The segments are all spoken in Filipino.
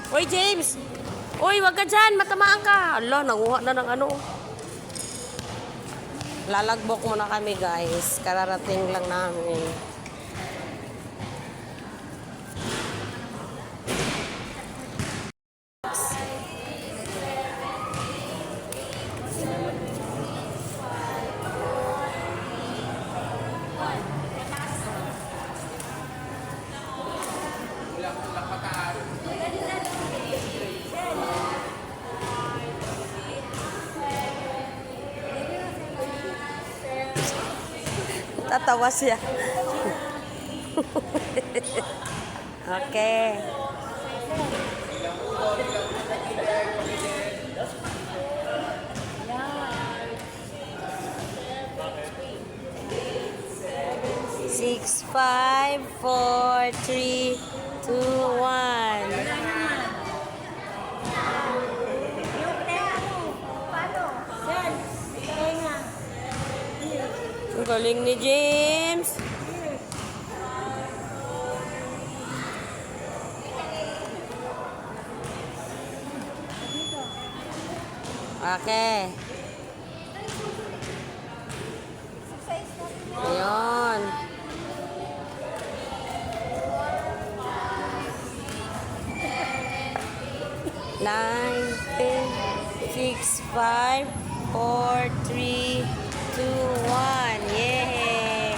Uy, James! Uy, wag ka dyan! Matamaan ka! Ala, nanguha na ng ano. Lalagbok muna kami, guys. Kararating lang namin. Tatawa siya. Okay. Six, 5, 4, 3, 2, 1. Ang galing ni James. Okay. Ayun. Nine, 10, 6, 5, 4, 3, 2, 1. Yay!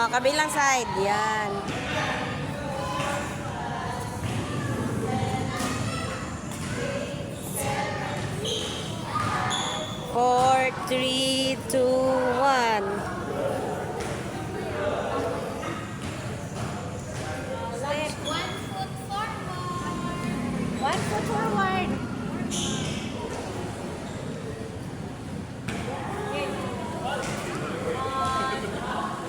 Kabilang side. Yan. Four, 3, 2, 1. One foot forward.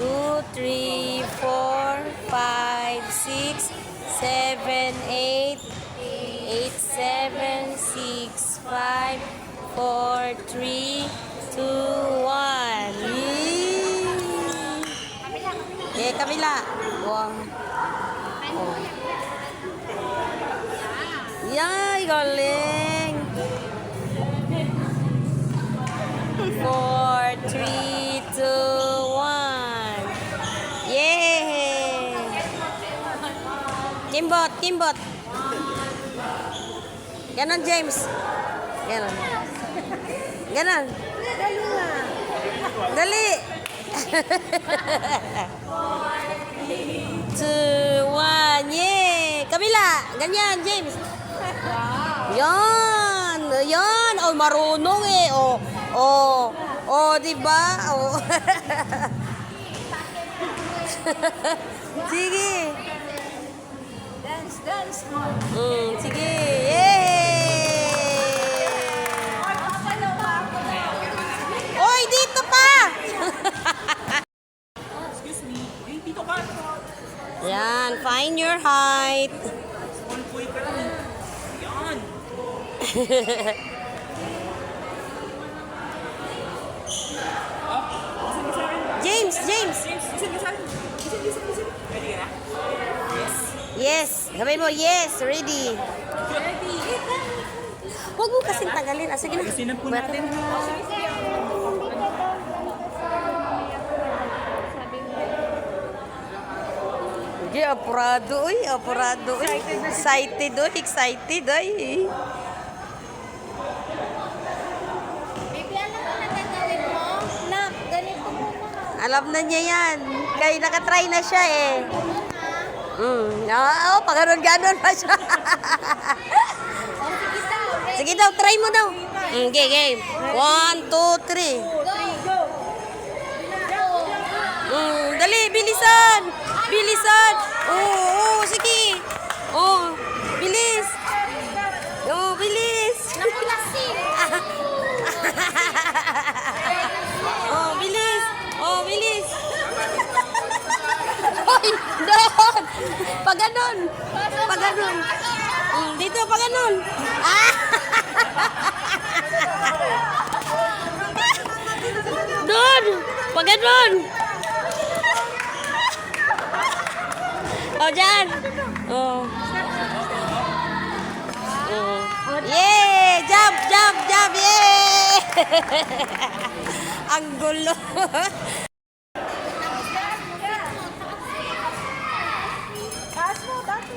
2, 3, 4, 5, 6, 7, 8, 8, 7, 6, 5, 4, 3, 2, 1. Okay, kabila. Wow. Oh. Yay, galing. 4, 3, 2, 1. Yay! Kimbot, kimbot. Ganon, James. Ganon. Ganon. Dali nga. Dali. 2, 1. Yay! Kabila. Ganyan, James. Yan. Yan. Oh, marunong eh. Oh. Oh. Oh, diba? Oh. Sige. Dance, dance mo. Sige. Yay! Oy, dito pa! Excuse me, dito ka. Yan, find your height. One point ka lang eh. Yan. James, James. Listen. Ready ka na? Yes. Yes. Sabi mo, yes, ready. Ready. Huwag mo kasing tagalin. Sige na. Ayusin po natin. Sige, apurado. Uy, apurado. Uy. Excited. Uy, excited. Uy. Baby, alam mo na gagawin mo? Nak, ganito mo na. Alam na niya yan. Kaya nakatry na siya eh. Paganon-ganon pa siya. Sige daw, try mo daw. Okay, game. 1, 2, 3. Dali, bilisan. Bilisan. Oo, sige. Oh, bilis. Oh, bilis. Nakulasing. Oh, bilis. Oh, bilis. Hoy, doon. Paganon. Paganon. Dito, paganon. Doon. Paganon. Oh, dyan. Oh. Ang gulo. Taas mo, dati.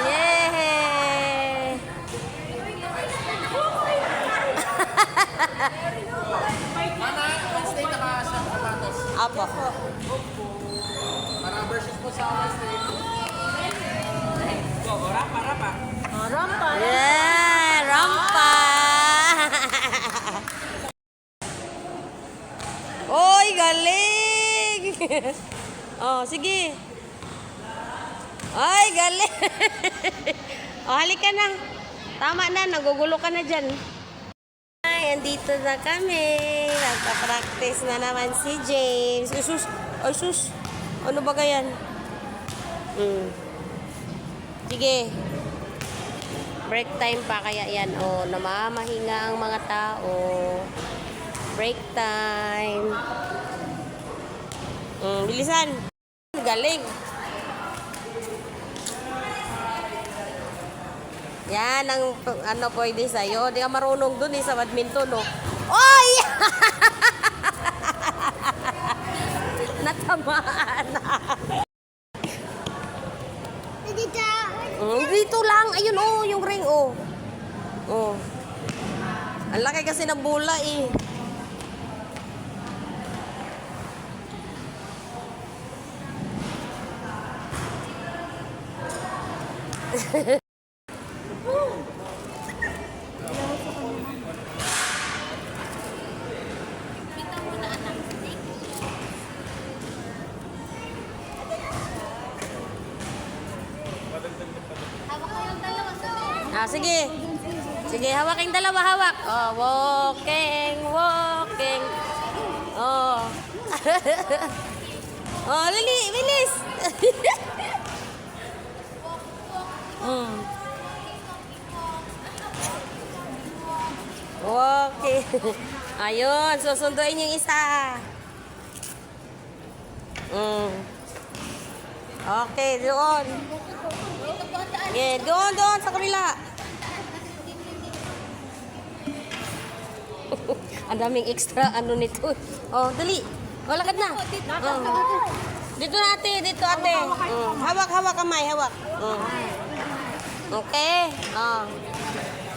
Yay! Mana, Wednesday naka-sapatos. Apo. Para versus po sa Wednesday. Go, rapa, rapa. Rampa. Yeah, rampa. Oy, galing. Oh, sige. Ay, galing. Oh, halika na. Tama na, nagugulo ka na dyan. Ay, andito na kami. Nagpa-practice na naman si James. Ay, sus. Ay, sus. Ano ba ganyan? Sige. Break time pa kaya yan. Oh, namamahinga ang mga tao. Break time. Bilisan. Galing. Yan ang ano pwede sa'yo. Di ka marunong dun sa badminton, no? Oy! Natamaan. Dito lang. Ayun, oh, yung ring, oh. Oh. Ang laki kasi ng bola, eh. Bitaw mo na anak. Hawak ko yung dalawa sa Sige. Sige, hawak yung dalawa, hawak. Oh, walking, walking. Oh. Oh, lili, bilis. Okay. Ayun, susunduin yung isa. Okay, doon. Yeah, doon sa kabila. Ang daming extra ano nito. Oh, dali. Oh, lakad na. Dito na ate, dito ate. Hawak kamay, hawak. Okay.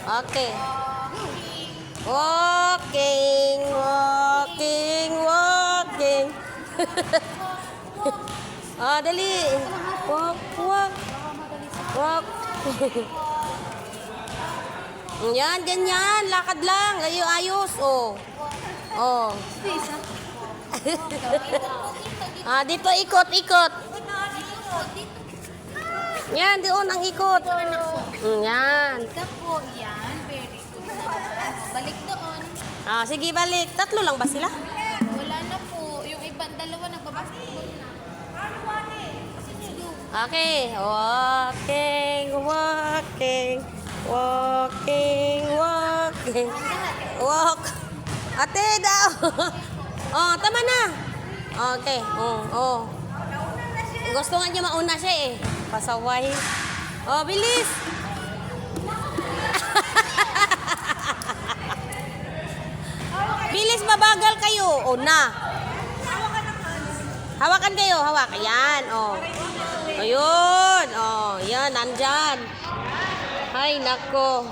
Okay. Walking. Dali. Walk. Yan, ganyan. Lakad lang. Ayos. Oh. Dito ikot. Yan, doon ang ikot. Yan. Ika po, yan. Very good naman. Balik doon. Sige, balik. Tatlo lang ba sila? Wala na po. Yung ibang dalawa nagbabasketball na. Okay. Walk. Ate daw. Tama na. Okay. Gusto nga niya mauna siya eh. Pasaway. Bilis. Bilis, mabagal kayo. Una. Hawakan kayo, hawak. Ayan, Ayun, yan, nandyan. Ay, nako.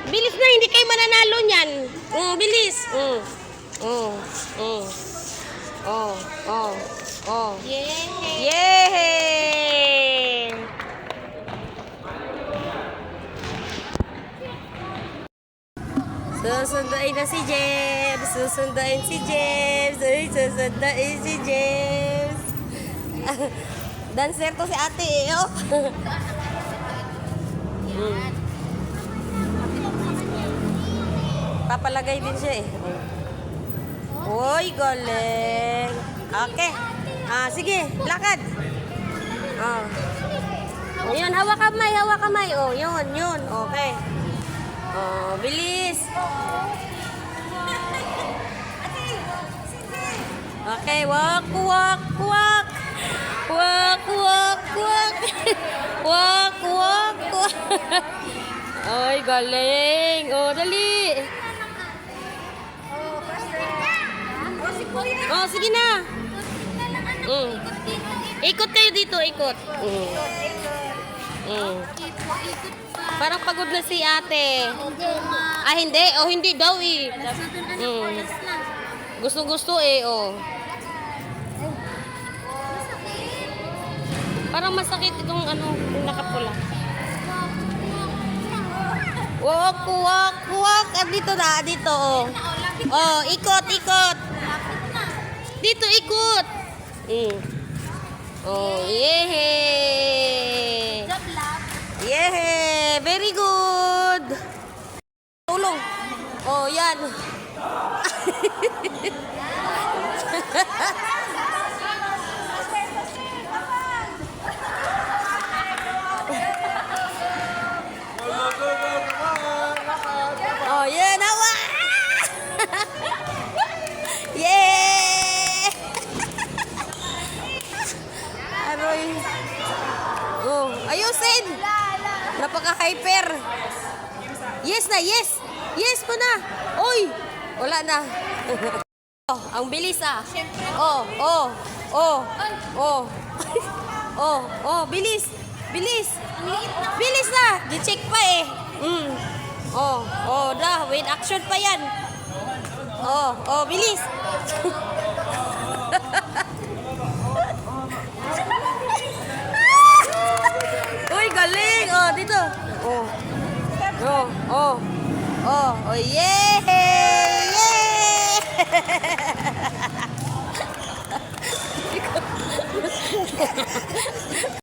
Bilis na, hindi kayo mananalo niyan. Bilis. Yay! Yay! Susunduin na si James. Susunduin si James. Dancer to si ate eh, oh. Papalagay din siya eh. Uy, galing. Okay. Sige, lakad. Oh, yun, hawak kamay, hawak kamay. Oh, yun. Okay. Oh, bilis. Okay, walk. Walk. Ay, galing. Oh, dali. Oh, sige na. Ikot kayo dito, ikot. Parang pagod na si ate. Hindi. Oh, hindi daw eh. Gusto eh, oh. Parang masakit itong yung nakapula. Walk. Dito na, dito, oh. Oh, ikot. Dito, ikot. Oh, yehey. Yehey, very good. Tulong. Oh, yan. Oh, yan. Hawa. Yeah. Aroy. Oh, ayusin. Napaka-hyper. Yes na, yes. Yes po na. Uy, wala na. Oh, ang bilis ah. Bilis. Bilis na. Di-check pa eh. With action pa yan. Bilis. Uy, galing. Oh, dito. Yeah.